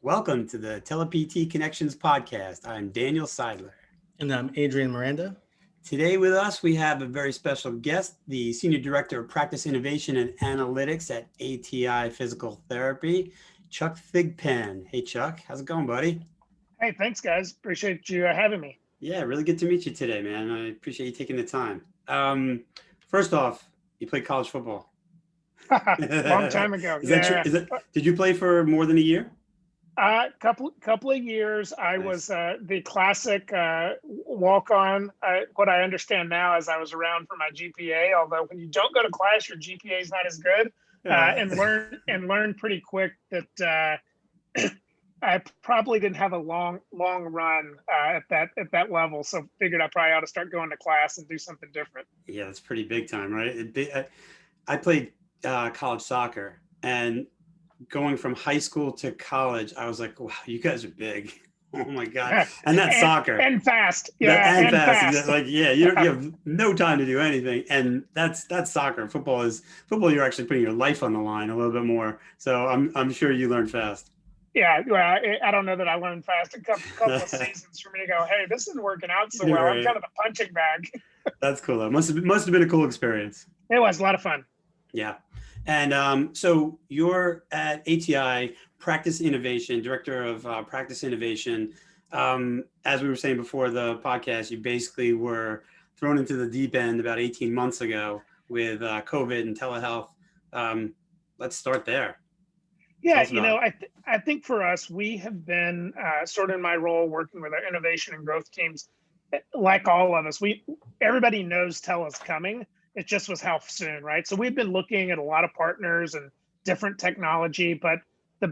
Welcome to the TelePT Connections podcast. I'm Daniel Seidler. And I'm Adrian Miranda. Today with us, we have a very special guest, the Senior Director of Practice Innovation and Analytics at ATI Physical Therapy, Chuck Thigpen. Hey, Chuck. How's it going, buddy? Hey, thanks, guys. Appreciate you having me. Yeah, really good to meet you today, man. I appreciate you taking the time. First off, you played college football. Long time ago. Is that true? Did you play for more than a year? Couple of years. I was the classic walk-on. What I understand now is I was around for my GPA. Although when you don't go to class, your GPA is not as good. And learn pretty quick that I probably didn't have a long run at that level. So figured I probably ought to start going to class and do something different. Yeah, that's pretty big time, right? I played college soccer, and going from high school to college, I was like, wow, you guys are big. Oh my God. And that's soccer. And fast. Yeah. And fast. Like, yeah, you have no time to do anything. And that's soccer. Football, you're actually putting your life on the line a little bit more. So I'm sure you learned fast. Yeah, well, I don't know that I learned fast. A couple of seasons for me to go, hey, this isn't working out so well. Right. I'm kind of a punching bag. That's cool. That must have been a cool experience. It was a lot of fun. Yeah. And so you're at ATI, Practice Innovation, Director of Practice Innovation. As we were saying before the podcast, you basically were thrown into the deep end about 18 months ago with COVID and telehealth. Let's start there. Yeah, I think for us, we have been sort of in my role working with our innovation and growth teams. Like all of us, everybody knows tele's coming. It just was how soon, right? So we've been looking at a lot of partners and different technology, but the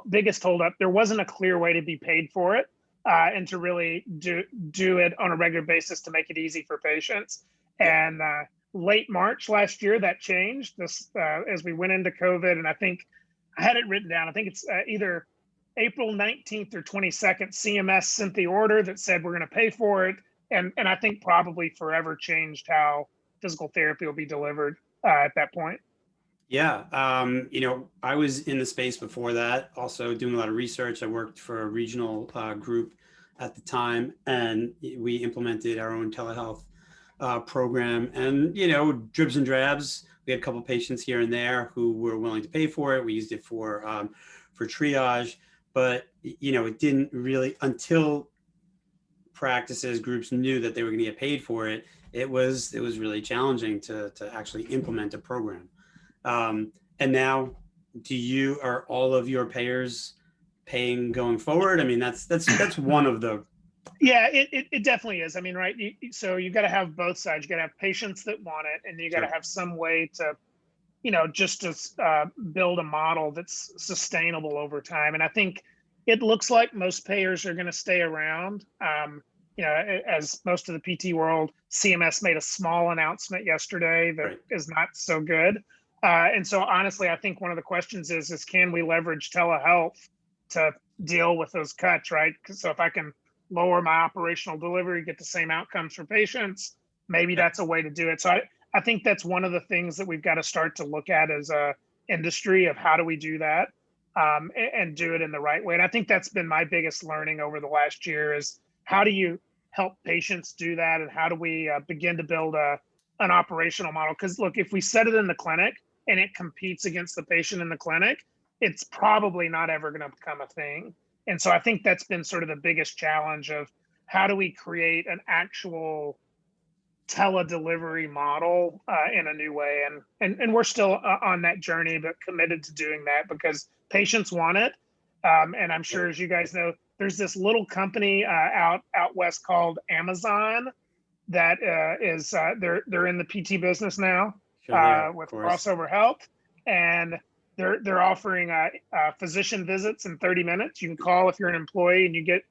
biggest holdup, there wasn't a clear way to be paid for it and to really do it on a regular basis to make it easy for patients. And late March last year, that changed as we went into COVID. And I think I had it written down. I think it's either April 19th or 22nd, CMS sent the order that said we're going to pay for it. And I think probably forever changed how physical therapy will be delivered at that point. Yeah. I was in the space before that, also doing a lot of research. I worked for a regional group at the time, and we implemented our own telehealth program. And, dribs and drabs, we had a couple of patients here and there who were willing to pay for it. We used it for triage, but, it didn't really, until practices, groups knew that they were going to get paid for it, it was really challenging to actually implement a program. And now, are all of your payers paying going forward? I mean, that's one of the. Yeah, it definitely is. I mean, right. So you got to have both sides. You got to have patients that want it, and you got to have some way to, just to build a model that's sustainable over time. And I think it looks like most payers are going to stay around. As most of the PT world, CMS made a small announcement yesterday that is not so good. And so honestly, I think one of the questions is can we leverage telehealth to deal with those cuts, right? So if I can lower my operational delivery, get the same outcomes for patients, maybe that's a way to do it. So I think that's one of the things that we've got to start to look at as a industry of how do we do that and do it in the right way. And I think that's been my biggest learning over the last year is how do you help patients do that, and how do we begin to build an operational model? Because look, if we set it in the clinic and it competes against the patient in the clinic, it's probably not ever going to become a thing. And so I think that's been sort of the biggest challenge of how do we create an actual teledelivery model in a new way. And we're still on that journey, but committed to doing that because patients want it. And I'm sure, as you guys know, there's this little company out west called Amazon that is they're in the PT business now with Crossover Health, and they're offering physician visits in 30 minutes. You can call if you're an employee, and you get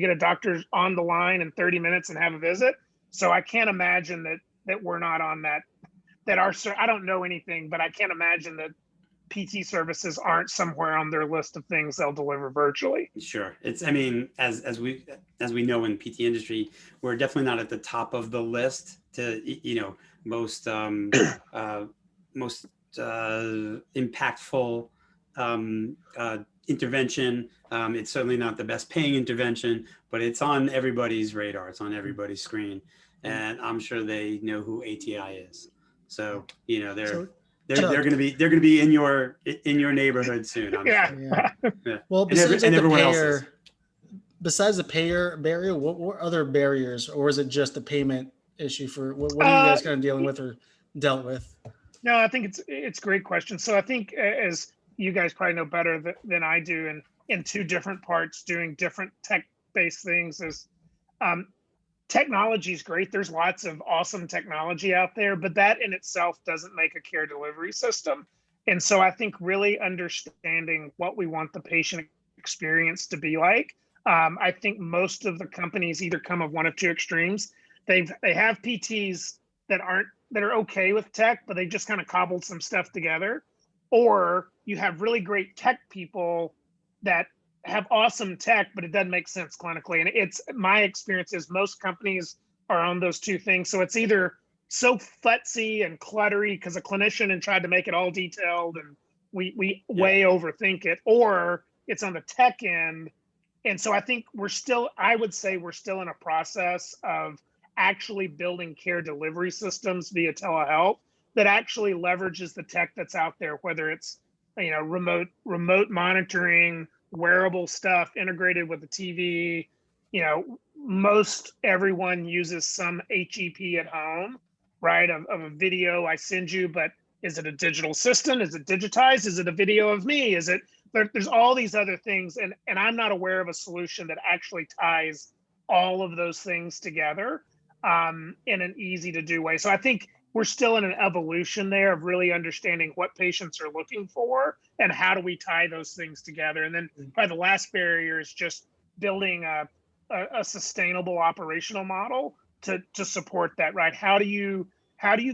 a doctor on the line in 30 minutes and have a visit. So I can't imagine that we're not on that. I don't know anything, but I can't imagine that PT services aren't somewhere on their list of things they'll deliver virtually. Sure. As we know in PT industry, we're definitely not at the top of the list to, most impactful intervention. It's certainly not the best paying intervention, but it's on everybody's radar. It's on everybody's screen, and I'm sure they know who ATI is. So they're going to be in your neighborhood soon. I'm Yeah. sure. Yeah. Well, besides besides the payer barrier, what other barriers, or is it just the payment issue for what are you guys kind of dealing with or dealt with? No, I think it's a great question. So I think, as you guys probably know better than I do, and in two different parts doing different tech-based things, is technology is great. There's lots of awesome technology out there, but that in itself doesn't make a care delivery system. And so I think really understanding what we want the patient experience to be like. I think most of the companies either come of one of two extremes. They have PTs that are okay with tech, but they just kind of cobbled some stuff together. Or you have really great tech people that have awesome tech, but it doesn't make sense clinically. And it's my experience is most companies are on those two things. So it's either so futzy and cluttery because a clinician and tried to make it all detailed and we way overthink it, or it's on the tech end. And so I think I would say we're still in a process of actually building care delivery systems via telehealth that actually leverages the tech that's out there, whether it's remote monitoring, wearable stuff integrated with the TV. Most everyone uses some HEP at home, right? Of a video I send you, but is it a digital system? Is it digitized? Is it a video of me? There's all these other things, and I'm not aware of a solution that actually ties all of those things together in an easy to do way. So I think we're still in an evolution there of really understanding what patients are looking for and how do we tie those things together. And then probably the last barrier is just building a sustainable operational model to support that, right? How do you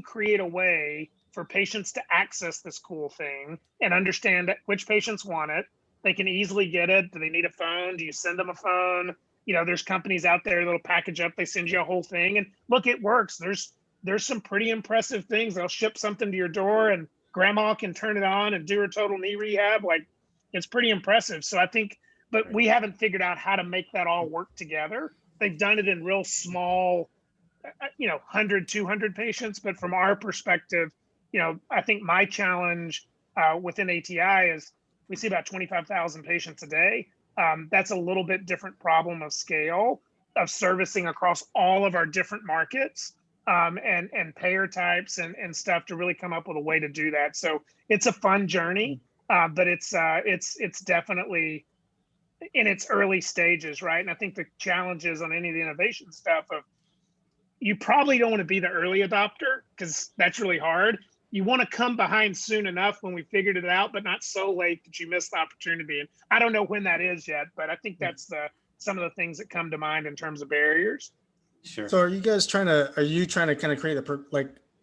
create a way for patients to access this cool thing and understand which patients want it? They can easily get it. Do they need a phone? Do you send them a phone? There's companies out there that'll package up, they send you a whole thing, and look, it works. There's some pretty impressive things. They'll ship something to your door and grandma can turn it on and do her total knee rehab. Like, it's pretty impressive. So I think, but we haven't figured out how to make that all work together. They've done it in real small, 100, 200 patients. But from our perspective, I think my challenge within ATI is we see about 25,000 patients a day. That's a little bit different problem of scale of servicing across all of our different markets. And payer types and stuff to really come up with a way to do that. So it's a fun journey, but it's definitely in its early stages, right? And I think the challenges on any of the innovation stuff of you probably don't want to be the early adopter because that's really hard. You want to come behind soon enough when we figured it out, but not so late that you miss the opportunity. And I don't know when that is yet, but I think that's some of the things that come to mind in terms of barriers. Sure. So are you trying to kind of create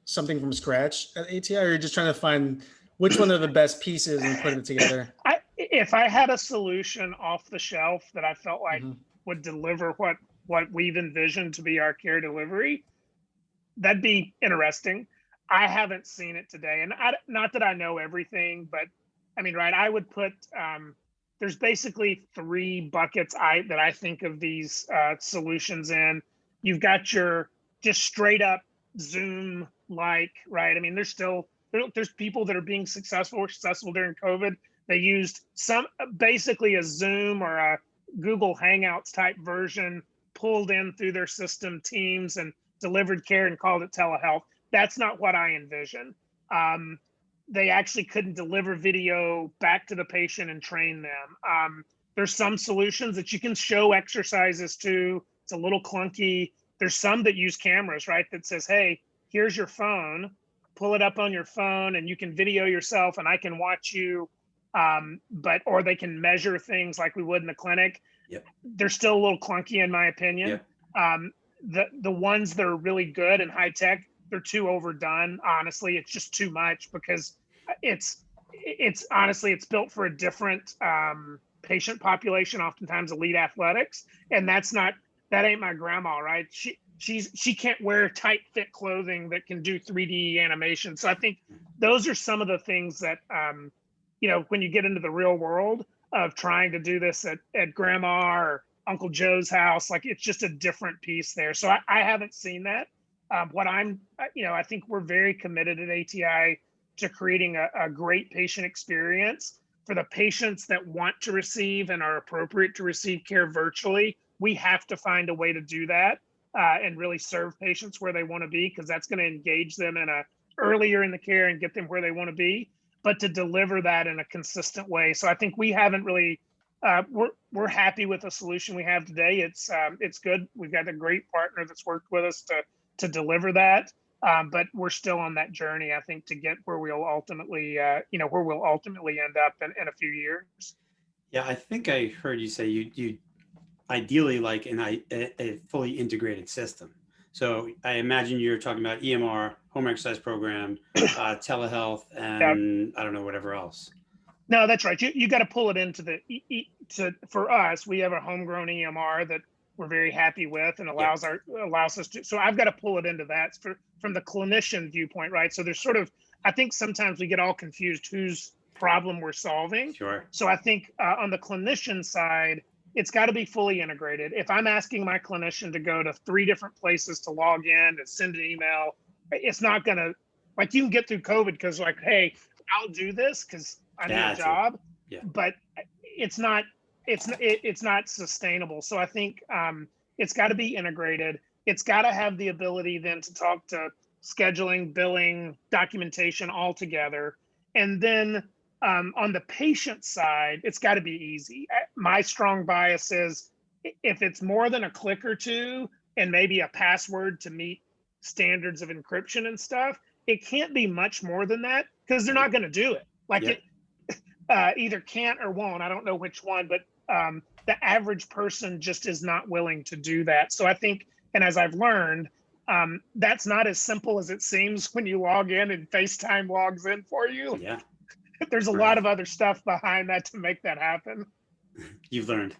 something from scratch at ATI, or are you just trying to find which one are the best pieces and put it together? If I had a solution off the shelf that I felt like would deliver what we've envisioned to be our care delivery, that'd be interesting. I haven't seen it today, and not that I know everything, but I mean, right? I would put there's basically three buckets that I think of these solutions in. You've got your just straight up Zoom right? I mean, there's people that are being successful during COVID. They used basically a Zoom or a Google Hangouts type version, pulled in through their system Teams and delivered care and called it telehealth. That's not what I envision. They actually couldn't deliver video back to the patient and train them. There's some solutions that you can show exercises to. It's a little clunky. There's some that use cameras, right? That says, hey, here's your phone, pull it up on your phone and you can video yourself and I can watch you. Or they can measure things like we would in the clinic. Yep. They're still a little clunky in my opinion. Yep. The ones that are really good and high tech, they're too overdone. Honestly, it's just too much because it's built for a different patient population, oftentimes elite athletics. And that ain't my grandma, right? She can't wear tight fit clothing that can do 3D animation. So I think those are some of the things that, when you get into the real world, of trying to do this at grandma or Uncle Joe's house. Like, it's just a different piece there. So I haven't seen that. I think we're very committed at ATI to creating a great patient experience for the patients that want to receive and are appropriate to receive care virtually. We have to find a way to do that and really serve patients where they want to be, because that's going to engage them earlier in the care and get them where they want to be, but to deliver that in a consistent way. So I think we haven't really, we're happy with the solution we have today. It's good. We've got a great partner that's worked with us to deliver that. But we're still on that journey, I think, to get where we'll ultimately, end up in a few years. Yeah, I think I heard you say you ideally like a fully integrated system. So I imagine you're talking about EMR, home exercise program, telehealth, and I don't know, whatever else. No, that's right. You got to pull it into for us, we have a homegrown EMR that we're very happy with and allows us to. So I've got to pull it into that from the clinician viewpoint, right? So there's I think sometimes we get all confused whose problem we're solving. Sure. So I think on the clinician side, it's got to be fully integrated. If I'm asking my clinician to go to 3 different places to log in and send an email, it's not going to, like, you can get through COVID because, like, hey, I'll do this because I need a job, but it's not sustainable. So I think it's got to be integrated. It's got to have the ability then to talk to scheduling, billing, documentation all together. And then on the patient side, it's got to be easy. My strong bias is if it's more than a click or two and maybe a password to meet standards of encryption and stuff, it can't be much more than that, because they're not going to do it. Like it either can't or won't. I don't know which one, but the average person just is not willing to do that. So I think, and as I've learned, that's not as simple as it seems when you log in and FaceTime logs in for you. Yeah. There's a lot of other stuff behind that to make that happen. You've learned.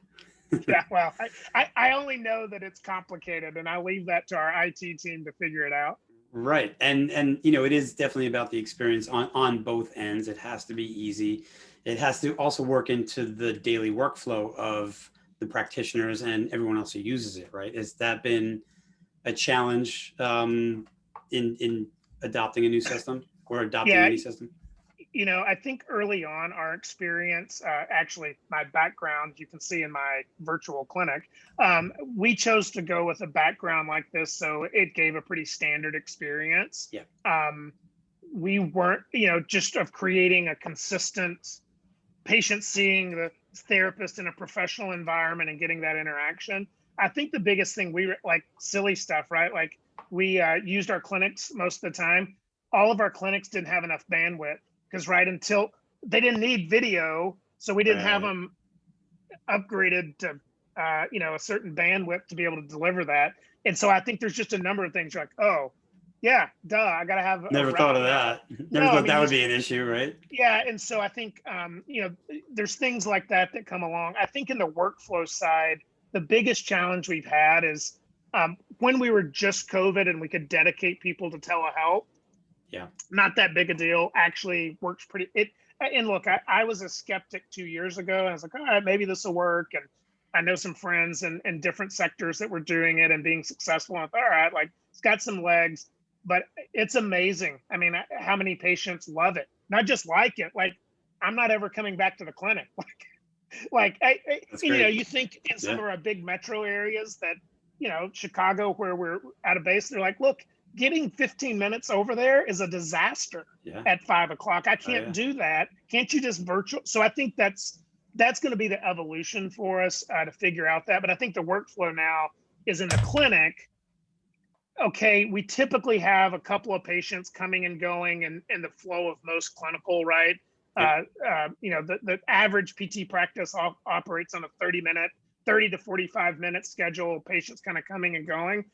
Yeah, well, I only know that it's complicated, and I leave that to our IT team to figure it out. Right. And it is definitely about the experience on both ends. It has to be easy. It has to also work into the daily workflow of the practitioners and everyone else who uses it, right? Has that been a challenge in adopting a new system or adopting a new system? I think early on our experience, actually my background, you can see in my virtual clinic, we chose to go with a background like this. So it gave a pretty standard experience. Yeah. We weren't, just of creating a consistent patient seeing the therapist in a professional environment and getting that interaction. I think the biggest thing like silly stuff, right? Like we used our clinics most of the time. All of our clinics didn't have enough bandwidth. Because until they didn't need video, so we didn't have them upgraded to a certain bandwidth to be able to deliver that. And so I think there's just a number of things like, oh, yeah, duh, I gotta have. Never thought of that. Never thought that would be an issue, right? Yeah, and so I think there's things like that come along. I think in the workflow side, the biggest challenge we've had is when we were just COVID and we could dedicate people to telehealth. Yeah. Not that big a deal. Actually works and look, I was a skeptic 2 years ago, and I was like, all right, maybe this will work. And I know some friends in different sectors that were doing it and being successful. And I thought, all right, like it's got some legs, but it's amazing. I mean, how many patients love it? Not just like it, like I'm not ever coming back to the clinic. You think in some of our big metro areas that, Chicago, where we're at a base, they're like, look, getting 15 minutes over there is a disaster at 5 o'clock. I can't do that. Can't you just virtual? So I think that's going to be the evolution for us to figure out that. But I think the workflow now is in the clinic. Okay, we typically have a couple of patients coming and going in the flow of most clinical, right? The average PT practice operates on a 30 to 45 minute schedule, patients kind of coming and going.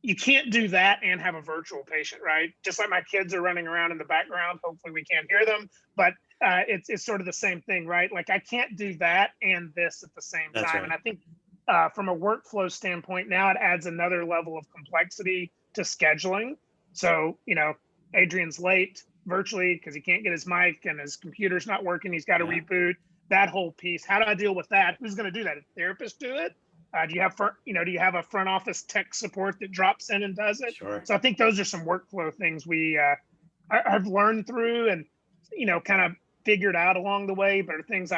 You can't do that and have a virtual patient, right? Just like my kids are running around in the background. Hopefully we can't hear them, but it's sort of the same thing, right? Like I can't do that and this at the same time. Right. And I think from a workflow standpoint, now it adds another level of complexity to scheduling. So, Adrian's late virtually because he can't get his mic and his computer's not working. He's got to reboot. that whole piece. How do I deal with that? Who's going to do that? Did therapists do it? Do you have a front office tech support that drops in and does it? Sure. So I think those are some workflow things we I've learned through and, kind of figured out along the way, but are things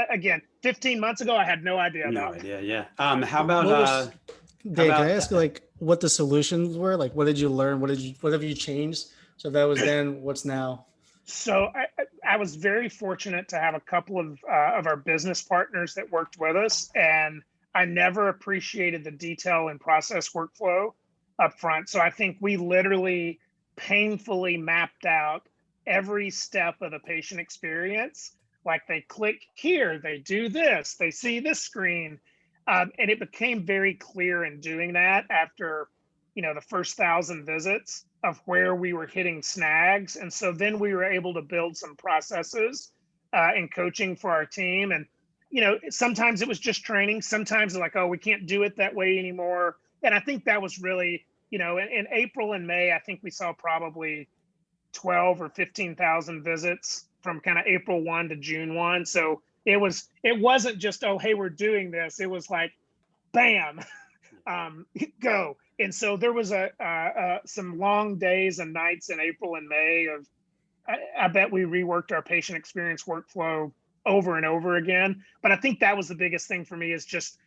again, 15 months ago, I had no idea No about. idea. Yeah. How about, What was, Dave, can I about- ask you, like, what the solutions were? Like, what did you learn? What have you changed? So that was then, what's now? So I was very fortunate to have a couple of our business partners that worked with us, and I never appreciated the detail and process workflow up front. So I think we literally painfully mapped out every step of the patient experience. Like they click here, they do this, they see this screen. And it became very clear in doing that after, the first 1,000 visits of where we were hitting snags. And so then we were able to build some processes and coaching for our team. And, sometimes it was just training. Sometimes like, oh, we can't do it that way anymore. And I think that was really, in April and May, I think we saw probably 12 or 15,000 visits from kind of April 1 to June 1. So it wasn't just, oh, hey, we're doing this. It was like, bam, go. And so there was some long days and nights in April and May of, I bet we reworked our patient experience workflow over and over again. But I think that was the biggest thing for me is just,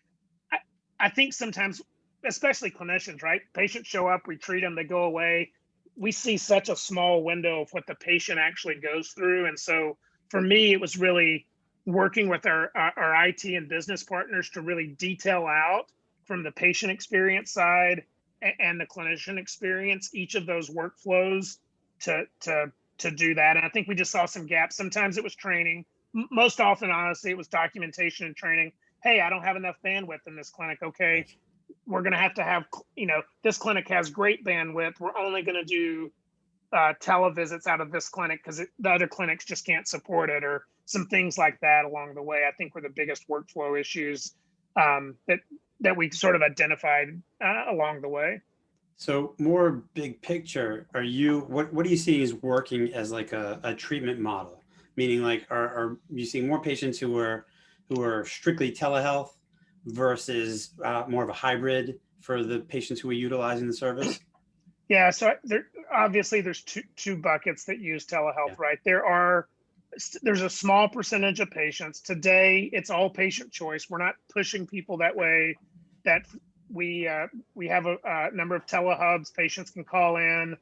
I think sometimes, especially clinicians, right? Patients show up, we treat them, they go away. We see such a small window of what the patient actually goes through. And so for me, it was really working with our IT and business partners to really detail out from the patient experience side and the clinician experience, each of those workflows to do that. And I think we just saw some gaps. Sometimes it was training. Most often, honestly, it was documentation and training. Hey, I don't have enough bandwidth in this clinic. Okay, we're going to have, this clinic has great bandwidth. We're only going to do televisits out of this clinic because the other clinics just can't support it, or some things like that along the way. I think were the biggest workflow issues that we sort of identified along the way. So more big picture, what do you see as working as like a treatment model? Meaning like, are you seeing more patients who are strictly telehealth versus more of a hybrid for the patients who are utilizing the service? Yeah, so obviously there's two buckets that use telehealth, right? There's a small percentage of patients. Today, it's all patient choice. We're not pushing people that way. That we have a number of telehubs. Patients can call in.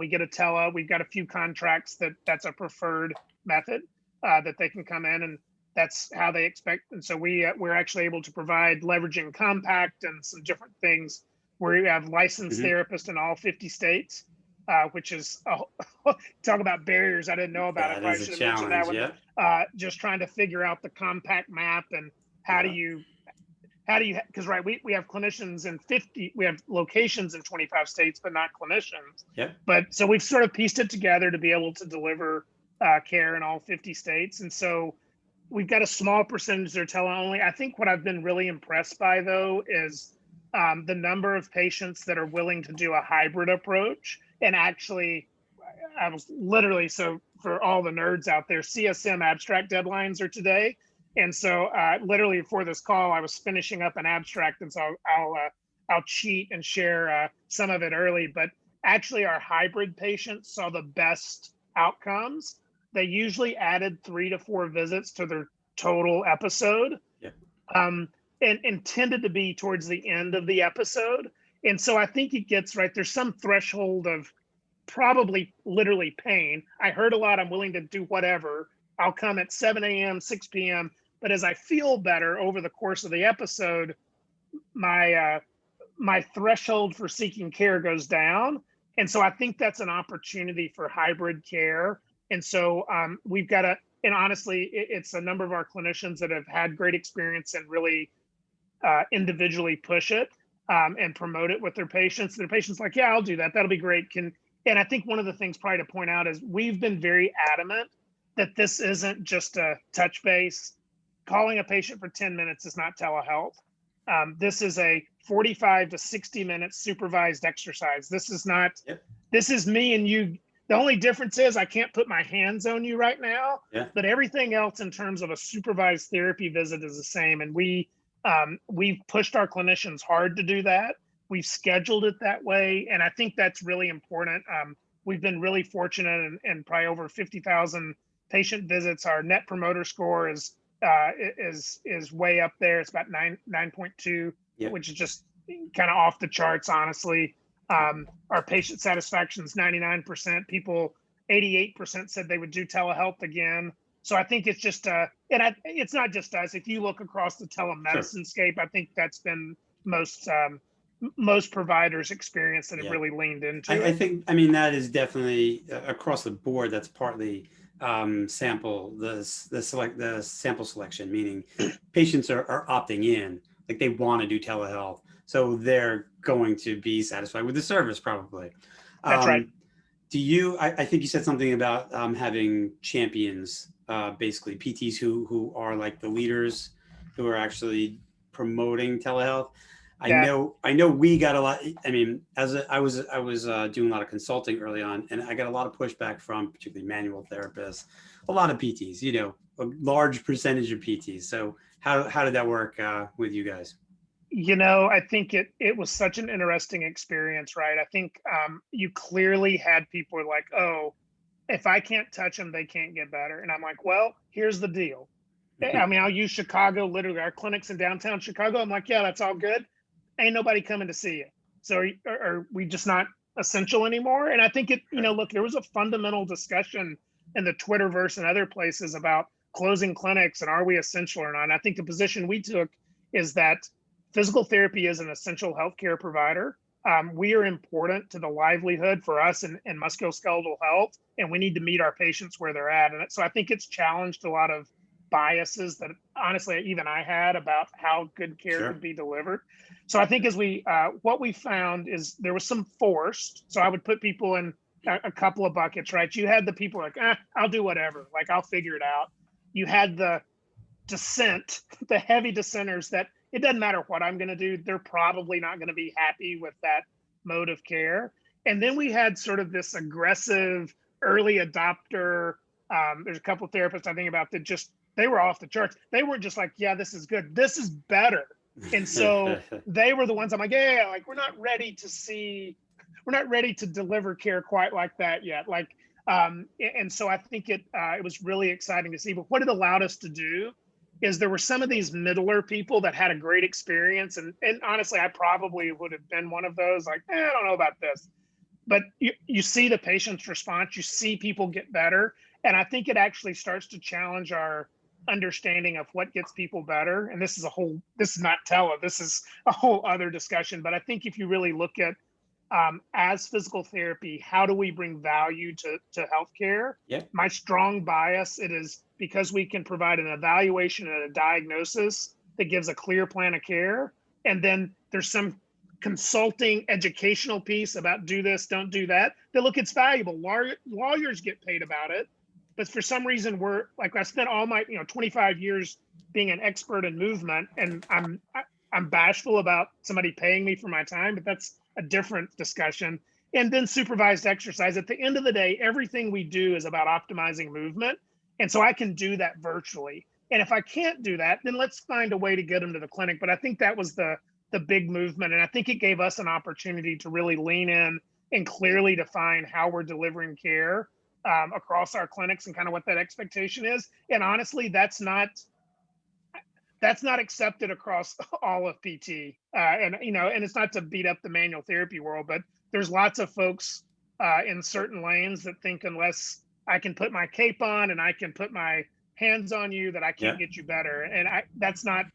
We get a tele. We've got a few contracts that's a preferred method that they can come in, and that's how they expect. And so we're actually able to provide leveraging compact and some different things where we have licensed therapists in all 50 states, which is talk about barriers I didn't know about. That if I is a should have mentioned that challenge, one. Just trying to figure out the compact map and how do you, because right, we have clinicians in 50, we have locations in 25 states, but not clinicians. Yep. But so we've sort of pieced it together to be able to deliver care in all 50 states. And so we've got a small percentage that are tele only. I think what I've been really impressed by though is the number of patients that are willing to do a hybrid approach. And actually, I was literally, so for all the nerds out there, CSM abstract deadlines are today. And so literally before this call, I was finishing up an abstract. And so I'll cheat and share some of it early. But actually, our hybrid patients saw the best outcomes. They usually added 3 to 4 visits to their total episode. Yeah. And tended to be towards the end of the episode. And so I think it gets right. There's some threshold of probably literally pain. I heard a lot. I'm willing to do whatever. I'll come at 7 a.m., 6 p.m. But as I feel better over the course of the episode, my threshold for seeking care goes down. And so I think that's an opportunity for hybrid care. And so we've got and honestly, it's a number of our clinicians that have had great experience and really individually push it and promote it with their patients. Their patients like, yeah, I'll do that. That'll be great. And I think one of the things probably to point out is we've been very adamant that this isn't just a touch base. Calling a patient for 10 minutes is not telehealth. This is a 45 to 60 minute supervised exercise. This is not, This is me and you The only difference is I can't put my hands on you right now, Yeah. but everything else in terms of a supervised therapy visit is the same. And we've pushed our clinicians hard to do that. We've scheduled it that way, and I think that's really important. We've been really fortunate, and probably over 50,000 patient visits. Our net promoter score is way up there. It's about 9.2, Yeah. which is just kind of off the charts, honestly. Our patient satisfaction is 99%. People, 88% said they would do telehealth again. So I think it's just it's not just us. If you look across the telemedicine scape, I think that's been most providers' experience that have really leaned into I it. think, I mean, that is definitely across the board. That's partly the sample selection, meaning patients are opting in, like they want to do telehealth, so they're going to be satisfied with the service probably. That's right. Do you? I think you said something about having champions, basically PTs who are like the leaders, who are actually promoting telehealth. I know we got a lot. I mean, I was doing a lot of consulting early on, and I got a lot of pushback from particularly manual therapists, a lot of PTs, you know, a large percentage of PTs. So how did that work with you guys? You know, I think it was such an interesting experience, right? I think you clearly had people like, oh, if I can't touch them, they can't get better. And I'm like, well, here's the deal. I mean, I'll use Chicago, literally our clinics in downtown Chicago. I'm like, yeah, that's all good. Ain't nobody coming to see you. So are we just not essential anymore? And I think look, there was a fundamental discussion in the Twitterverse and other places about closing clinics and are we essential or not? And I think the position we took is that physical therapy is an essential healthcare provider. We are important to the livelihood for us in musculoskeletal health, and we need to meet our patients where they're at. And so I think it's challenged a lot of biases that honestly even I had about how good care could be delivered. So I think what we found is there was some forced. So I would put people in a couple of buckets, right? You had the people like, I'll do whatever, like I'll figure it out. You had the dissent, the heavy dissenters that it doesn't matter what I'm going to do. They're probably not going to be happy with that mode of care. And then we had sort of this aggressive early adopter. There's a couple of therapists I think about that they were off the charts. They weren't just like, yeah, this is good. This is better. And so they were the ones I'm like, yeah, like we're not ready to deliver care quite like that yet. Like, and so I think it was really exciting to see. But what it allowed us to do is there were some of these middler people that had a great experience. And honestly, I probably would have been one of those, like, I don't know about this. But you see the patient's response, you see people get better. And I think it actually starts to challenge our understanding of what gets people better. And this is not this is a whole other discussion. But I think if you really look at as physical therapy, how do we bring value to healthcare? My strong bias, it is because we can provide an evaluation and a diagnosis that gives a clear plan of care. And then there's some consulting educational piece about do this, don't do that. They look, it's valuable. Lawyers get paid about it. But for some reason, I spent all my 25 years being an expert in movement, and I'm bashful about somebody paying me for my time, but that's a different discussion. And then supervised exercise. At the end of the day, everything we do is about optimizing movement. And so I can do that virtually. And if I can't do that, then let's find a way to get them to the clinic. But I think that was the big movement. And I think it gave us an opportunity to really lean in and clearly define how we're delivering care across our clinics and kind of what that expectation is. And honestly, that's not accepted across all of PT. And it's not to beat up the manual therapy world, but there's lots of folks in certain lanes that think unless I can put my cape on and I can put my hands on you, that I can't get you better. And that's not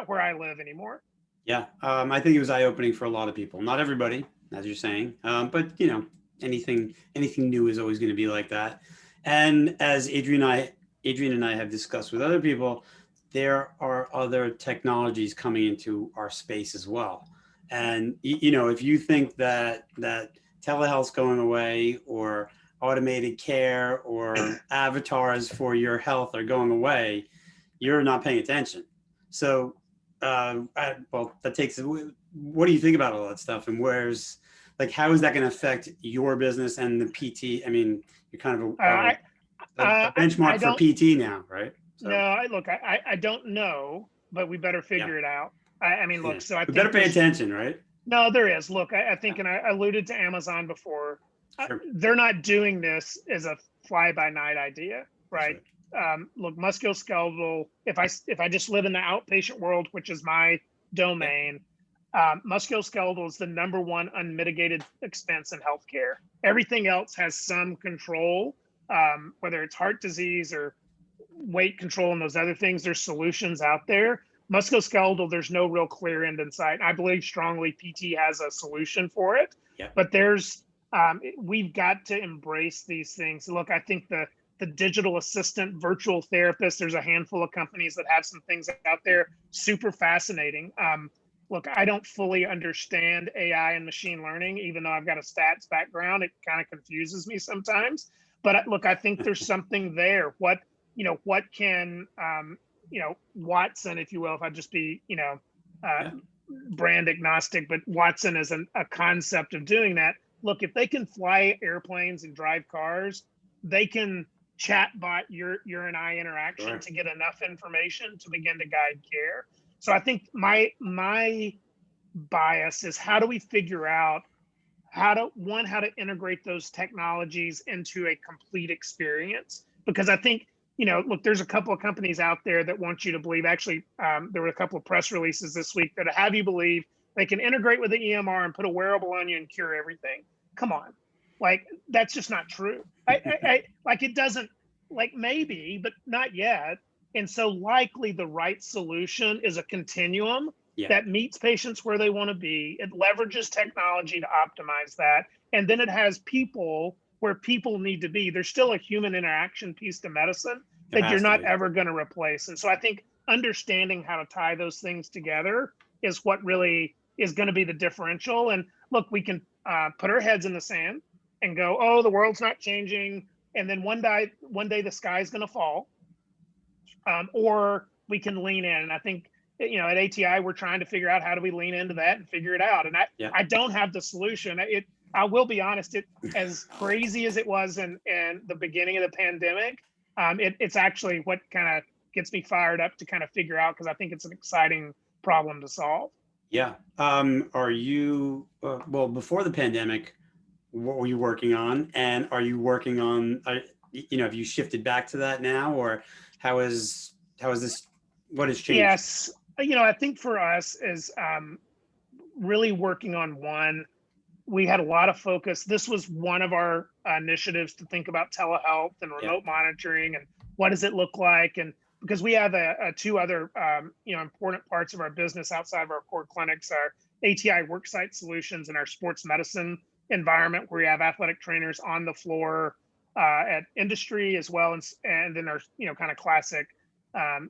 where I live anymore. Yeah. I think it was eye-opening for a lot of people. Not everybody, as you're saying, but anything new is always going to be like that. And as Adrian and I have discussed with other people, there are other technologies coming into our space as well. And, if you think that telehealth's going away, or automated care or avatars for your health are going away, you're not paying attention. So, what do you think about all that stuff? And where's like, how is that going to affect your business and the PT? I mean, you're kind of a benchmark for PT now, right? So, no, look, I don't know, but we better figure it out. I mean, look, so I we think better pay attention, right? no, there is. Look, I think, and I alluded to Amazon before. Sure. They're not doing this as a fly-by-night idea, right? Right. Look, musculoskeletal. If I just live in the outpatient world, which is my domain, musculoskeletal is the #1 unmitigated expense in healthcare. Everything else has some control, whether it's heart disease or weight control and those other things. There's solutions out there. Musculoskeletal, there's no real clear end in sight. I believe strongly PT has a solution for it, but we've got to embrace these things. Look, I think the digital assistant, virtual therapist, there's a handful of companies that have some things out there, super fascinating. Look, I don't fully understand AI and machine learning, even though I've got a stats background. It kind of confuses me sometimes. But look, I think there's something there. What can Watson, if you will, if I just be brand agnostic, but Watson is a concept of doing that. Look, if they can fly airplanes and drive cars, they can chatbot your and I interaction to get enough information to begin to guide care. So I think my bias is, how do we figure out how to integrate those technologies into a complete experience? Because I think, look, there's a couple of companies out there that want you to believe, actually, there were a couple of press releases this week that have you believe they can integrate with the EMR and put a wearable on you and cure everything. Come on. Like, that's just not true. Like, it doesn't, like, maybe, but not yet. And so likely the right solution is a continuum that meets patients where they want to be. It leverages technology to optimize that. And then it has people where people need to be. There's still a human interaction piece to medicine that you're not ever going to replace. And so I think understanding how to tie those things together is what really is going to be the differential. And look, we can put our heads in the sand and go, oh, the world's not changing. And then one day the sky's going to fall. Or we can lean in. And I think, at ATI, we're trying to figure out how do we lean into that and figure it out. And I don't have the solution. I will be honest, as crazy as it was in the beginning of the pandemic, it's actually what kind of gets me fired up to kind of figure out, because I think it's an exciting problem to solve. Yeah. Are you, well, before the pandemic, what were you working on? And are you working on, have you shifted back to that now, or how is this, what has changed? Yes. I think for us is really working on one. We had a lot of focus. This was one of our initiatives to think about telehealth and remote monitoring and what does it look like? And because we have two other important parts of our business outside of our core clinics, our ATI worksite solutions and our sports medicine environment, where we have athletic trainers on the floor at industry as well, and then our kind of classic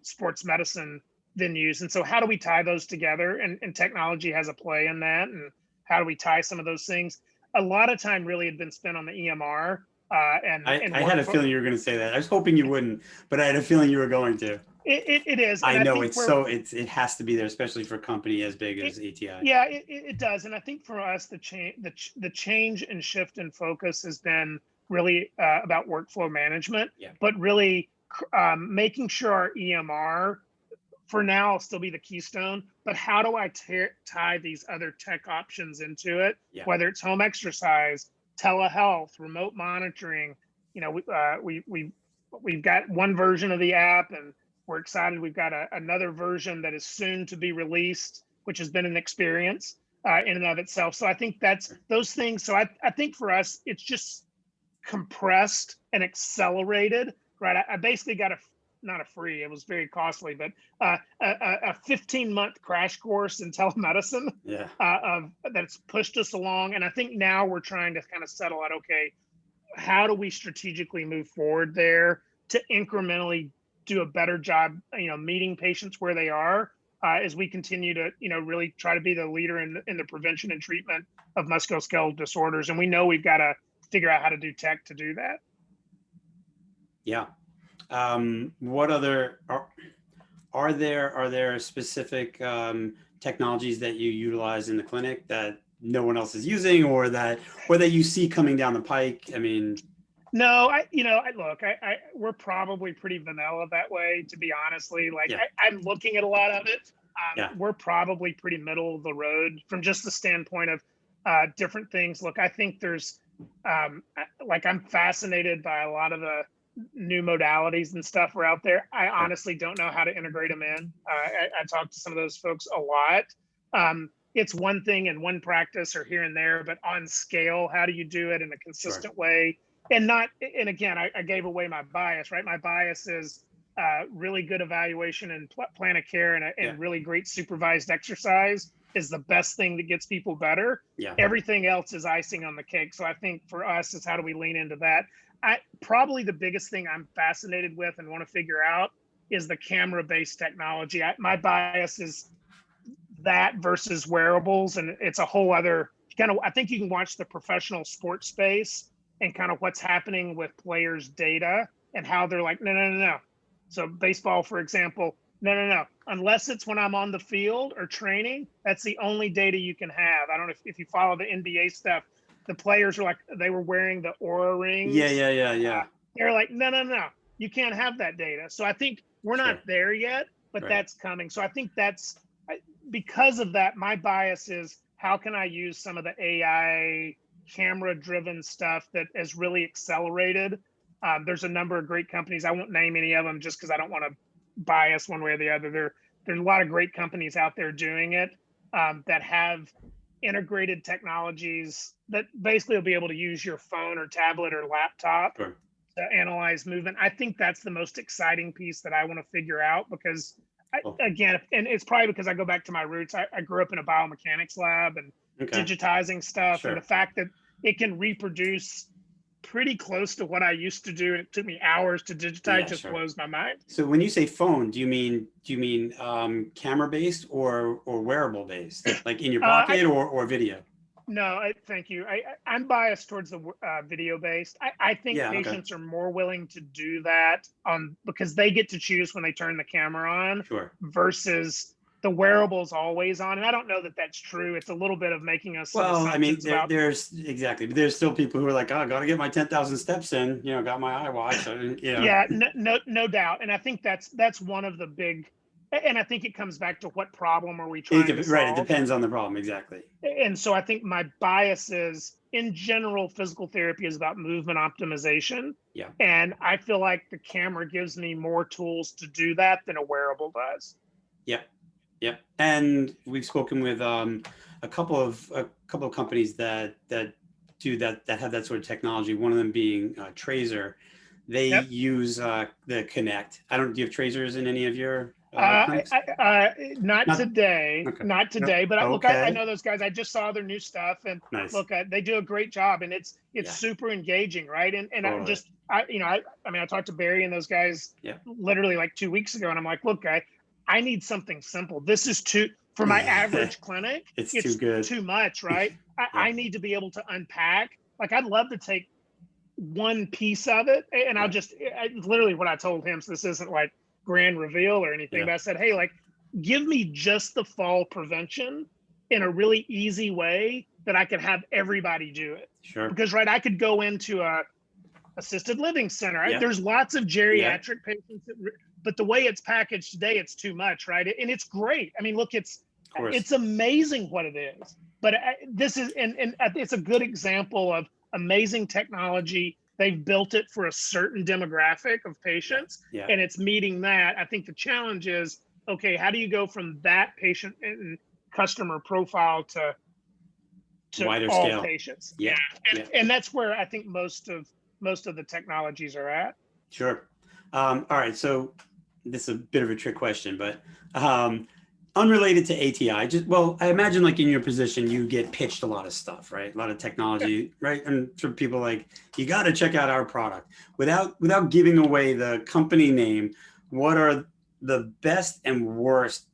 sports medicine venues. And so how do we tie those together? And technology has a play in that. And how do we tie some of those things? A lot of time really had been spent on the EMR. I had a feeling you were going to say that. I was hoping you wouldn't, but I had a feeling you were going to. It is. I know it has to be there, especially for a company as big as ATI. Yeah, it does. And I think for us, the change and shift in focus has been really about workflow management, but really making sure our EMR for now will still be the keystone, but how do I tie these other tech options into it? Whether it's home exercise, telehealth, remote monitoring. We've got one version of the app, and we're excited. We've got another version that is soon to be released, which has been an experience in and of itself. So I think that's those things. So I think for us, it's just compressed and accelerated, right? I basically got not a free, it was very costly, but a 15-month crash course in telemedicine that's pushed us along. And I think now we're trying to kind of settle out, okay, how do we strategically move forward there to incrementally do a better job, meeting patients where they are as we continue to, really try to be the leader in the prevention and treatment of musculoskeletal disorders. And we know we've got to figure out how to do tech to do that. Yeah. What other are there specific technologies that you utilize in the clinic that no one else is using, or that you see coming down the pike? I mean, no, we're probably pretty vanilla that way, to be honestly. Like, Yeah. I'm looking at a lot of it. Yeah. We're probably pretty middle of the road from just the standpoint of different things. Look, I think there's I'm fascinated by a lot of the new modalities and stuff are out there. I honestly don't know how to integrate them in. I talk to some of those folks a lot. It's one thing in one practice or here and there, but on scale, how do you do it in a consistent way? And again, I gave away my bias, right? My bias is really good evaluation and plan of care and really great supervised exercise is the best thing that gets people better. Yeah. Everything else is icing on the cake. So I think for us is how do we lean into that? Probably the biggest thing I'm fascinated with and want to figure out is the camera-based technology. My bias is that versus wearables, and it's a whole other kind of, I think you can watch the professional sports space and kind of what's happening with players' data and how they're like, no. So baseball, for example, no. Unless it's when I'm on the field or training, that's the only data you can have. I don't know if you follow the NBA stuff. The players are like, they were wearing the Aura rings. Yeah. They're like, no. You can't have that data. So I think we're not there yet, but that's coming. So I think because of that, my bias is how can I use some of the AI camera-driven stuff that has really accelerated. There's a number of great companies. I won't name any of them just because I don't want to bias one way or the other. There's a lot of great companies out there doing it that have integrated technologies that basically will be able to use your phone or tablet or laptop to analyze movement. I think that's the most exciting piece that I want to figure out because again, and it's probably because I go back to my roots. I grew up in a biomechanics lab and digitizing stuff, and the fact that it can reproduce pretty close to what I used to do, and it took me hours to digitize, blows my mind. So when you say phone, do you mean camera based or wearable based, like in your pocket or video? No, thank you. I'm biased towards the video based. I think patients are more willing to do that because they get to choose when they turn the camera on versus the wearable's always on. And I don't know that that's true. It's a little bit of making us. Well, I mean, there's still people who are like, oh, I got to get my 10,000 steps in, got my iWatch. Yeah, no doubt. And I think that's one of the big, and I think it comes back to what problem are we trying to solve? Right, it depends on the problem, exactly. And so I think my bias is, in general, physical therapy is about movement optimization. Yeah. And I feel like the camera gives me more tools to do that than a wearable does. Yeah. And we've spoken with a couple of companies that do that have that sort of technology. One of them being Tracer. They use the Connect. Do you have Tracers in any of your not today, but look, I know those guys. I just saw their new stuff, and look, they do a great job, and it's super engaging, right? And totally. I talked to Barry and those guys literally like 2 weeks ago, and I'm like, look, I need something simple. This is for my average clinic. It's too good, too much, right? I need to be able to unpack. Like, I'd love to take one piece of it, and literally what I told him. So this isn't like grand reveal or anything, but I said, hey, like, give me just the fall prevention in a really easy way that I could have everybody do it. Sure. Because I could go into a assisted living center. Right? There's lots of geriatric patients, but the way it's packaged today, it's too much, right? And it's great. I mean, look, it's amazing what it is. But this is, and it's a good example of amazing technology. They've built it for a certain demographic of patients, and it's meeting that. I think the challenge is, okay, how do you go from that patient and customer profile to wider all scale patients? And that's where I think most of the technologies are at. Sure. All right. So this is a bit of a trick question, but unrelated to ATI, I imagine like in your position, you get pitched a lot of stuff, right? A lot of technology, right? And for people like, you got to check out our product without giving away the company name. What are the best and worst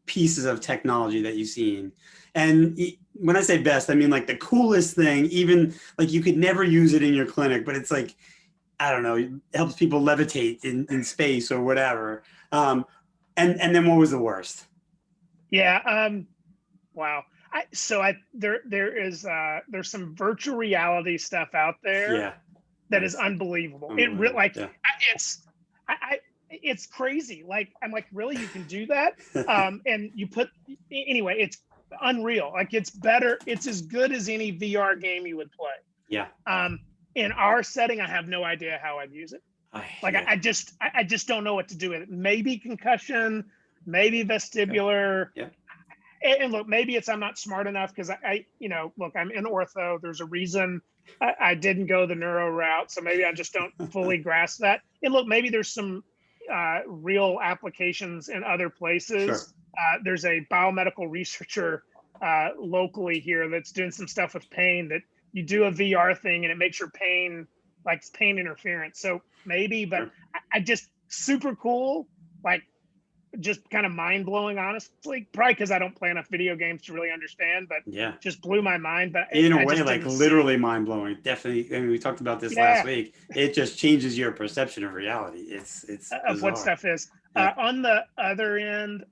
pieces of technology that you've seen? And when I say best, I mean like the coolest thing, even like you could never use it in your clinic, but it's like, I don't know, it helps people levitate in space or whatever. And then what was the worst? Yeah. Wow. There's some virtual reality stuff out there Yeah. that is That's unbelievable. unbelievable. Yeah. It's crazy. Like, I'm like, really, you can do that? And anyway, it's unreal. Like, it's better. It's as good as any VR game you would play. Yeah. In our setting, I have no idea how I'd use it. I just don't know what to do with it. Maybe concussion, maybe vestibular. Yeah. And look, maybe it's I'm not smart enough because look, I'm in ortho. There's a reason I didn't go the neuro route, so maybe I just don't fully grasp that. And look, maybe there's some real applications in other places. Sure. There's a biomedical researcher locally here that's doing some stuff with pain, that you do a VR thing and it makes your pain, like pain interference. So maybe, but Sure. I just super cool, like just kind of mind blowing, honestly. Probably because I don't play enough video games to really understand, but Yeah. just blew my mind. But In I a way, just like didn't literally mind blowing. Definitely. I mean, we talked about this last week. It just changes your perception of reality. It's of what stuff is. Yeah. On the other end,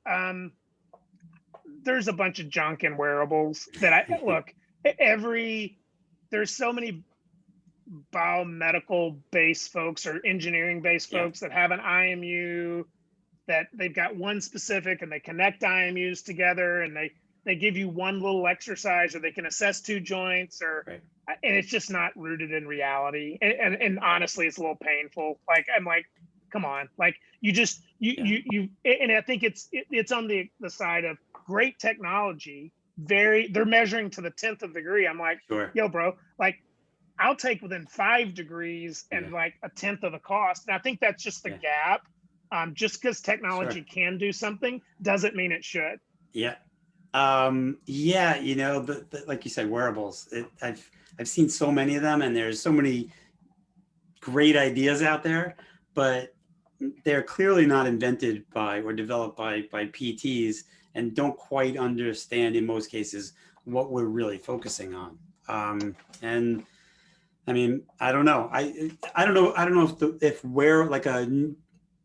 there's a bunch of junk in wearables that look, there's so many biomedical based folks or engineering based folks that have an IMU, that they've got one specific, and they connect IMUs together, and they give you one little exercise, or they can assess two joints, and it's just not rooted in reality. And honestly, it's a little painful. Like, I'm like, come on, like you and I think it's on the side of great technology. They're measuring to the 10th of degree. I'm like, Sure. Yo, bro, like, I'll take within 5 degrees and like a 10th of the cost. And I think that's just the gap. Just because technology can do something doesn't mean it should. Yeah. Like you said, wearables. I've seen so many of them, and there's so many great ideas out there, but they're clearly not invented by or developed by PTs, and don't quite understand in most cases what we're really focusing on. And I mean, I don't know. I don't know if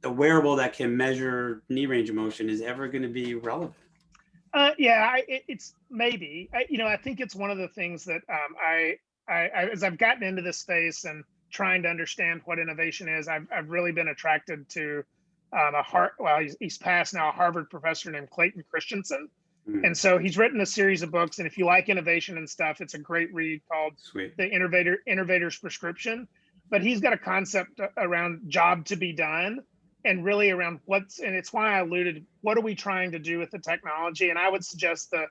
a wearable that can measure knee range of motion is ever going to be relevant. It's maybe. I think it's one of the things that I as I've gotten into this space and trying to understand what innovation is, I've really been attracted to he's passed now, a Harvard professor named Clayton Christensen. And so he's written a series of books, and if you like innovation and stuff, it's a great read called The Innovator's Prescription. But he's got a concept around job to be done, and really around and it's why I alluded, what are we trying to do with the technology? And I would suggest the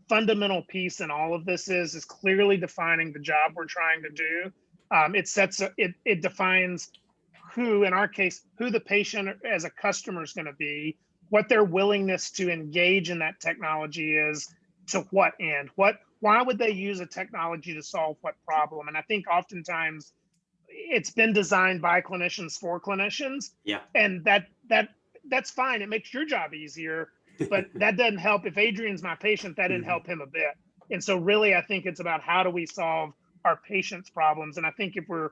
fundamental piece in all of this is clearly defining the job we're trying to do. It defines who, in our case, who the patient as a customer is going to be, what their willingness to engage in that technology is, to what end, why would they use a technology to solve what problem? And I think oftentimes it's been designed by clinicians for clinicians. Yeah. And that's fine. It makes your job easier, but that doesn't help. If Adrian's my patient, that didn't help him a bit. And so really, I think it's about how do we solve our patients' problems? And I think if we're,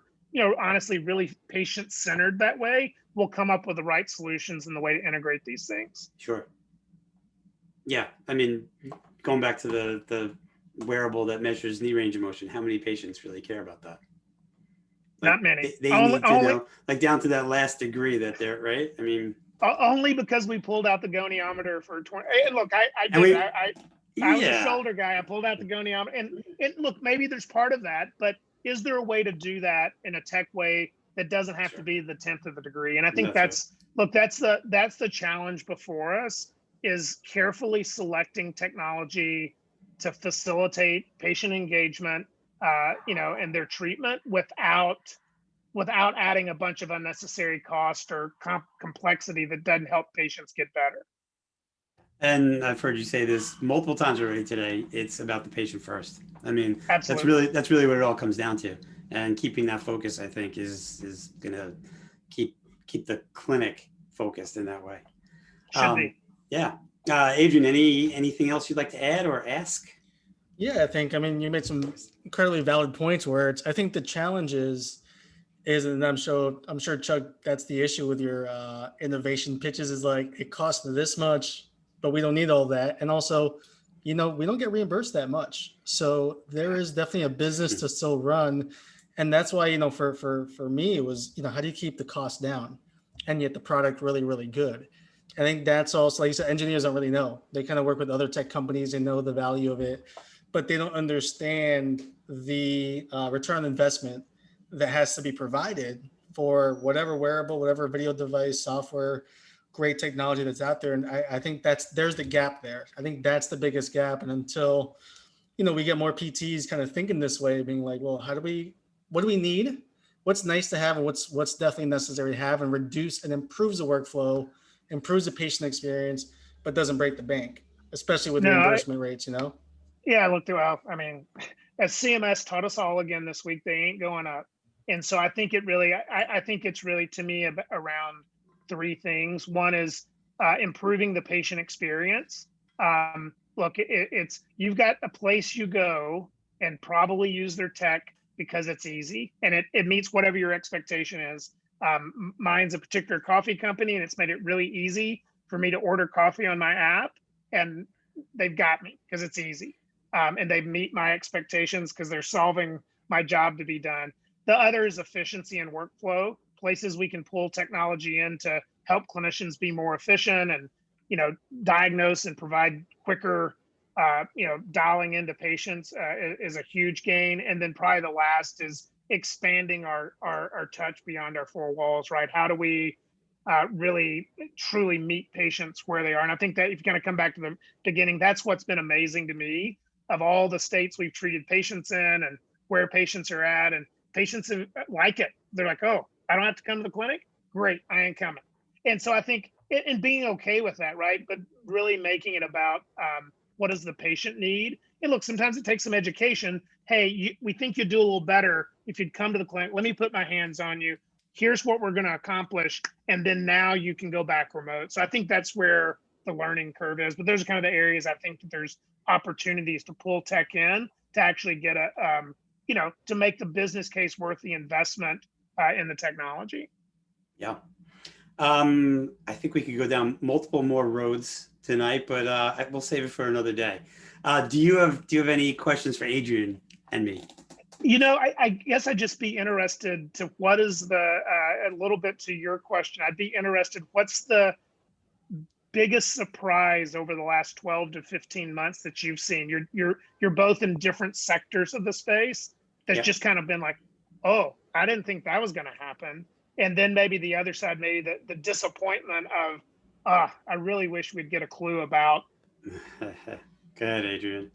honestly, really patient-centered that way, we'll come up with the right solutions and the way to integrate these things. Sure. Yeah. I mean, going back to the wearable that measures knee range of motion, how many patients really care about that? Like, not many. They need to know, like down to that last degree that they're right. I mean, only because we pulled out the goniometer for 20. And look, I did. I was a shoulder guy. I pulled out the goniometer, and look, maybe there's part of that, but is there a way to do that in a tech way that doesn't have to be the 10th of the degree? And I think that's the challenge before us, is carefully selecting technology to facilitate patient engagement, and their treatment without adding a bunch of unnecessary cost or complexity that doesn't help patients get better. And I've heard you say this multiple times already today. It's about the patient first. I mean, Absolutely. that's really what it all comes down to. And keeping that focus, I think, is going to keep the clinic focused in that way. Should be. Yeah. Adrian, anything else you'd like to add or ask? Yeah, I mean, you made some incredibly valid points where I think the challenge is, and I'm sure Chuck, that's the issue with your innovation pitches, is like, it costs this much, but we don't need all that. And also, we don't get reimbursed that much. So there is definitely a business to still run. And that's why, for me, it was, how do you keep the cost down and yet the product really, really good? I think that's also, like you said, engineers don't really know. They kind of work with other tech companies. They know the value of it, but they don't understand the return on investment that has to be provided for whatever wearable, whatever video device, software, great technology that's out there. And I think there's the gap there. I think that's the biggest gap. And until, we get more PTs kind of thinking this way, being like, well, what do we need? What's nice to have and what's definitely necessary to have, and reduce and improves the workflow, improves the patient experience, but doesn't break the bank, especially with reimbursement rates, Yeah, look, well, I mean, as CMS taught us all again this week, they ain't going up. And so I think it's really, to me, around three things. One is improving the patient experience. Look, it's you've got a place you go and probably use their tech because it's easy and it meets whatever your expectation is. Mine's a particular coffee company, and it's made it really easy for me to order coffee on my app, and they've got me because it's easy. And they meet my expectations because they're solving my job to be done. The other is efficiency and workflow, places we can pull technology in to help clinicians be more efficient and, diagnose and provide quicker, dialing into patients is a huge gain. And then probably the last is expanding our touch beyond our four walls, right? How do we really truly meet patients where they are? And I think that if you're going to come back to the beginning, that's what's been amazing to me of all the states we've treated patients in and where patients are at, and patients like it. They're like, oh, I don't have to come to the clinic? Great, I ain't coming. And so I think, and being okay with that, right? But really making it about what does the patient need? And look, sometimes it takes some education. Hey, we think you'd do a little better if you'd come to the clinic. Let me put my hands on you. Here's what we're going to accomplish. And then now you can go back remote. So I think that's where the learning curve is. But those are kind of the areas I think that there's opportunities to pull tech in to actually get to make the business case worth the investment in the technology. Yeah. I think we could go down multiple more roads tonight, but we'll save it for another day. Do you have any questions for Adrian and me? I guess I'd just be interested to what is a little bit to your question. I'd be interested, what's the biggest surprise over the last 12 to 15 months that you've seen? You're both in different sectors of the space that's just kind of been like, oh, I didn't think that was going to happen. And then maybe the other side, maybe the disappointment of, I really wish we'd get a clue about. Go ahead, Adrian.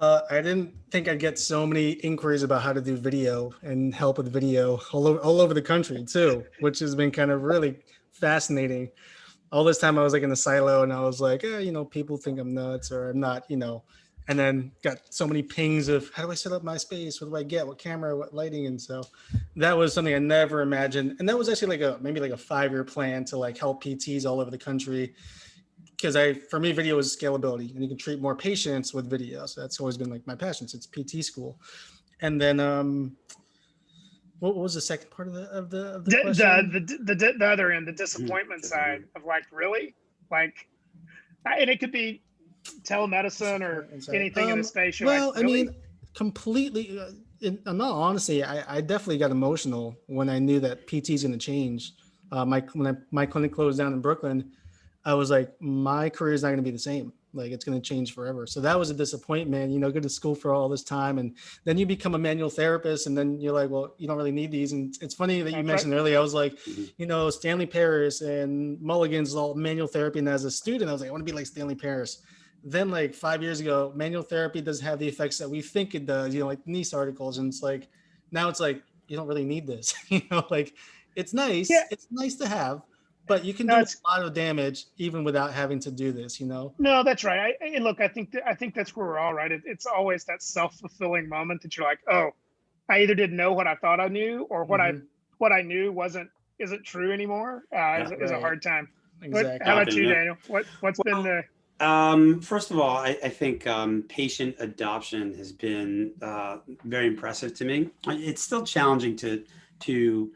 I didn't think I'd get so many inquiries about how to do video and help with video all over the country too, which has been kind of really fascinating. All this time I was like in the silo and I was like, people think I'm nuts or I'm not, and then got so many pings of how do I set up my space? What do I get? What camera, what lighting? And so that was something I never imagined. And that was actually maybe a 5-year plan to like help PTs all over the country. Because for me, video is scalability and you can treat more patients with video. So that's always been like my passion since PT school. And then, what was the second part of the question? The other end, the disappointment side of like, really? Like, and it could be telemedicine or anything in the space. Well, like, really? I mean, completely, in all honesty, I definitely got emotional when I knew that PT is going to change. When my clinic closed down in Brooklyn, I was like, my career is not going to be the same. Like, it's going to change forever. So that was a disappointment, go to school for all this time. And then you become a manual therapist. And then you're like, well, you don't really need these. And it's funny that you mentioned earlier, I was like, Stanley Paris and Mulligan's all manual therapy. And as a student, I was like, I want to be like Stanley Paris. Then like 5 years ago, manual therapy doesn't have the effects that we think it does, like NICE articles. And it's like, now it's like, you don't really need this, like it's nice. Yeah. It's nice to have, but you can do a lot of damage even without having to do this, No, that's right. And look, I think that's where we're all right. It's always that self-fulfilling moment that you're like, oh, I either didn't know what I thought I knew or what I knew isn't true anymore. Is a hard time. Exactly. How about you, Daniel? What's been the... First of all, I think patient adoption has been very impressive to me. It's still challenging to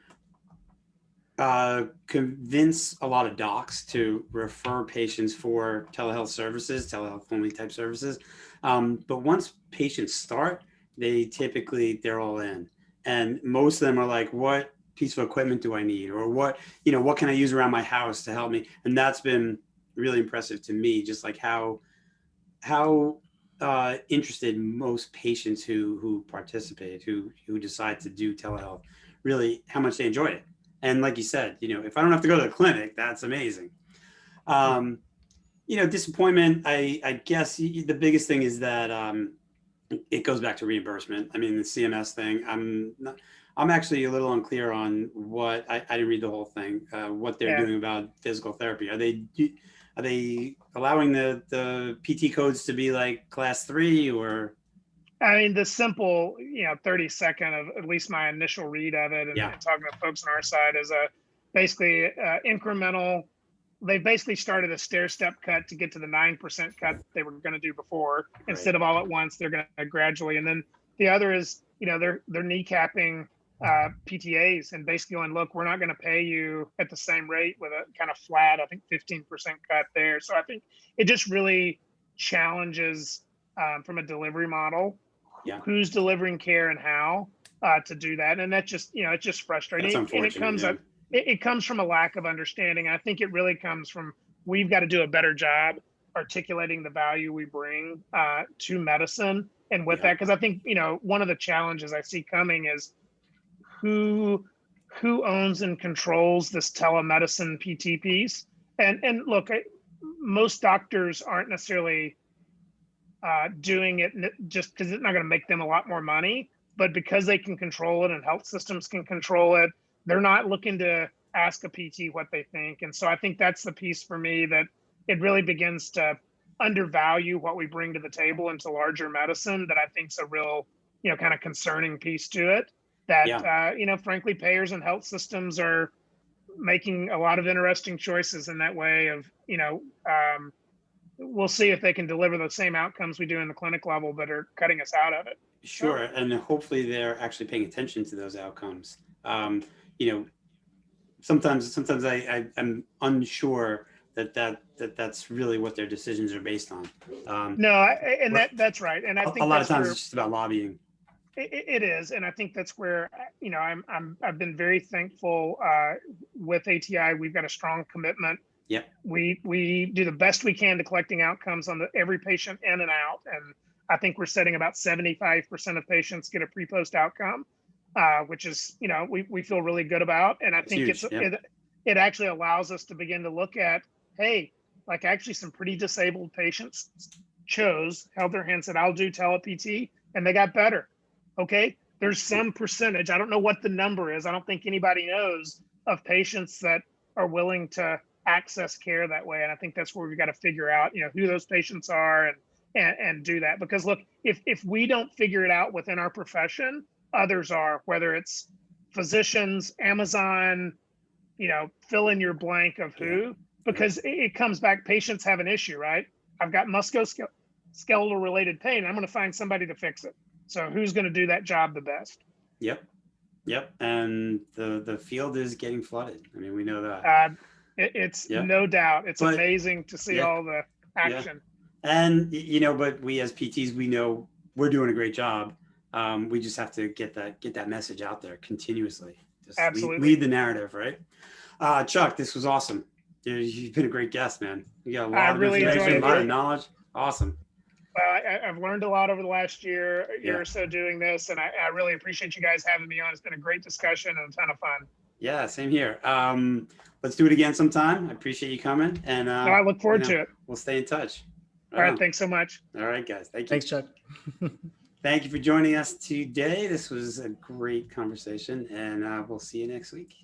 convince a lot of docs to refer patients for telehealth services, telehealth only type services. But once patients start, they're all in. And most of them are like, what piece of equipment do I need? Or what can I use around my house to help me? And that's been really impressive to me, just like how interested most patients who participate, who decide to do telehealth, really how much they enjoy it. And like you said, if I don't have to go to the clinic, that's amazing. Disappointment, I guess the biggest thing is that it goes back to reimbursement. I mean, the CMS thing, I'm actually a little unclear on what, I didn't read the whole thing, what they're doing about physical therapy. Are they allowing the PT codes to be like class 3 or? I mean, the simple, 30-second of at least my initial read of it and talking to folks on our side is basically incremental. They basically started a stair-step cut to get to the 9% cut they were going to do before. Right. Instead of all at once, they're going to gradually. And then the other is, they're kneecapping PTAs and basically going, look, we're not going to pay you at the same rate with a kind of flat, I think 15% cut there. So I think it just really challenges from a delivery model, who's delivering care and how to do that. And that just, it's just frustrating. That's unfortunate, and it comes it comes from a lack of understanding. I think it really comes from, we've got to do a better job articulating the value we bring to medicine. And with that, because I think, one of the challenges I see coming is who owns and controls this telemedicine PT piece. And look, most doctors aren't necessarily doing it just because it's not going to make them a lot more money, but because they can control it and health systems can control it, they're not looking to ask a PT what they think. And so I think that's the piece for me that it really begins to undervalue what we bring to the table into larger medicine, that I think is a real, kind of concerning piece to it, that, frankly, payers and health systems are making a lot of interesting choices in that way of, we'll see if they can deliver the same outcomes we do in the clinic level, but are cutting us out of it. Sure. And hopefully they're actually paying attention to those outcomes. Sometimes I'm unsure that's really what their decisions are based on. That's right. And I think a lot of times it's just about lobbying. It is, and I think that's where I've been very thankful with ATI. We've got a strong commitment. Yep. We do the best we can to collecting outcomes on every patient in and out, and I think we're setting about 75% of patients get a pre-post outcome, which is we feel really good about, and I think it actually allows us to begin to look at, hey, like actually some pretty disabled patients held their hand, said, I'll do TelePT, and they got better. Okay, there's some percentage, I don't know what the number is, I don't think anybody knows, of patients that are willing to access care that way. And I think that's where we've got to figure out, who those patients are and do that. Because look, if we don't figure it out within our profession, others are, whether it's physicians, Amazon, fill in your blank of who, because it comes back, patients have an issue, right? I've got musculoskeletal related pain. I'm going to find somebody to fix it. So who's going to do that job the best? Yep. And the field is getting flooded. I mean, we know that. It's no doubt. It's amazing to see all the action. And, but we as PTs, we know we're doing a great job. We just have to get that message out there continuously. Just absolutely lead the narrative, right? Chuck, this was awesome. You've been a great guest, man. You got a lot of information, a lot of knowledge. Awesome. Well, I've learned a lot over the last year or so doing this, and I really appreciate you guys having me on. It's been a great discussion and a ton of fun. Yeah, same here. Let's do it again sometime. I appreciate you coming, and I look forward to it. We'll stay in touch. All right, thanks so much. All right, guys. Thank you. Thanks, Chuck. Thank you for joining us today. This was a great conversation, and we'll see you next week.